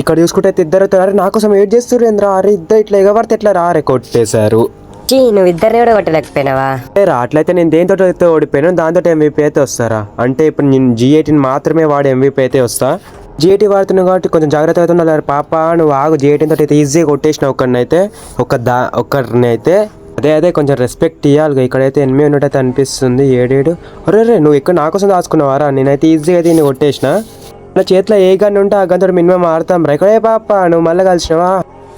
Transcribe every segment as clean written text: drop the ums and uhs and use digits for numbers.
ఇక్కడ చూసుకుంటే ఇద్దరు అరే నా కోసం వెయిట్ చేస్తున్నారు ఏంద్రా, అరే ఇద్దరు ఇట్లా ఎగబడితే ఎట్లా రే కొట్టేశారు. నువ్వు ఇద్దరిని కూడా కొట్టలేకపోయినావా? అట్లయితే నేను దేంతో అయితే ఓడిపోయాను దాంతో MVP అయితే వస్తారా అంటే ఇప్పుడు నేను G18 మాత్రమే వాడి MVP అయితే వస్తా. G18 వాడుతున్నావు కాబట్టి కొంచెం జాగ్రత్త అవుతున్నా పాప. నువ్వు ఆగు, G18 తోటి అయితే ఈజీగా కొట్టేసిన ఒక్కరిని అయితే అదే కొంచెం రెస్పెక్ట్ ఇవ్వాలి. ఇక్కడైతే 8 ఉన్నట్టయితే అనిపిస్తుంది. 7 అరే నువ్వు ఇక్కడ నా కోసం దాచుకున్నావారా? నేనైతే ఈజీగా అయితే నేను కొట్టేసిన. నా చేతిలో ఏ గన్ ఉంటే ఆ గన్తో మినిమం ఆడతాం రా. ఇక్కడే పాప నువ్వు మళ్ళీ కలిసినావా?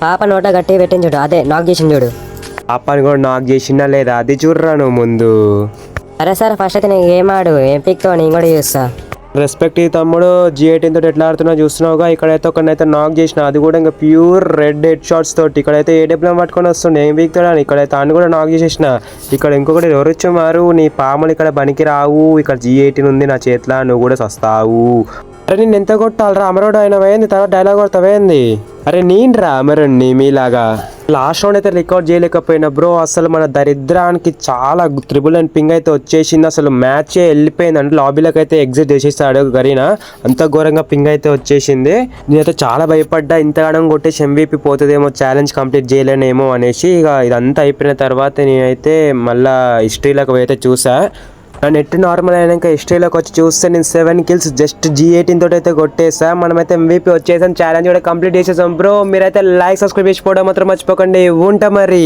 పాప నోట గట్టి పెట్టింది చూడు, అదే నాక్ చేసింది చూడు. పాపని కూడా నాక్ చేసినా లేదా అది చూడరా నువ్వు ముందు. సరే ఫస్ట్ అయితే నేను గేమ్ ఆడు, ఏం పిక్తో నేను కూడా చూస్తా. రెస్పెక్ట్ ఈ తమ్ముడు. G18 తోటి ఎట్లా ఆడుతున్నా చూస్తున్నావుగా. ఇక్కడైతే ఒకరినైతే నాక్ చేసిన, అది కూడా ఇంకా ప్యూర్ రెడ్ హెడ్ షాట్స్ తోటి. ఇక్కడైతే AWM పట్టుకొని వస్తుండే ఏం వీక్తాడా. ఇక్కడైతే అన్ని కూడా నాక్ చేసేసిన. ఇక్కడ ఇంకొకటి ఎవరొచ్చు మారు నీ పాములు ఇక్కడ పనికి రావు. ఇక్కడ G18 ఉంది నా చేతిలో, నువ్వు కూడా వస్తావు. అరే నేను ఎంత కొట్టాలరా అమరుడు అయిన వేయంది, తర్వాత డైలాగ్ కొడతావేంది? అరే నేనురా అమరుణ్ణి మీలాగా. లాస్ట్ రౌండ్ అయితే రికార్డ్ చేయలేకపోయినా బ్రో. అసలు మన దరిద్రానికి చాలా త్రిబుల్ పింగ్ అయితే వచ్చేసింది. అసలు మ్యాచే వెళ్ళిపోయింది. అంటే లాబీలోకి అయితే ఎగ్జిట్ చేసేస్తాడు గరీనా, అంత ఘోరంగా పింగ్ అయితే వచ్చేసింది. నేనైతే చాలా భయపడ్డా, ఇంతగానం కొట్టేసి MVP పోతుందేమో, ఛాలెంజ్ కంప్లీట్ చేయలేనేమో అనేసి. ఇక ఇదంతా అయిపోయిన తర్వాత నేనైతే మళ్ళీ హిస్టరీలోకి అయితే చూసా. నా నెట్ నార్మల్ అయినాక హిస్టరీలోకి వచ్చి చూస్తే నేను 7 kills జస్ట్ G18 తోటి అయితే కొట్టేసా. మనమైతే MVP వచ్చేసాం, ఛాలెంజ్ కూడా కంప్లీట్ చేసేసాం బ్రో. మీరైతే లైక్ సబ్స్క్రైబ్ చేసుకోవడం మాత్రం మర్చిపోకండి. ఉంటా మరి.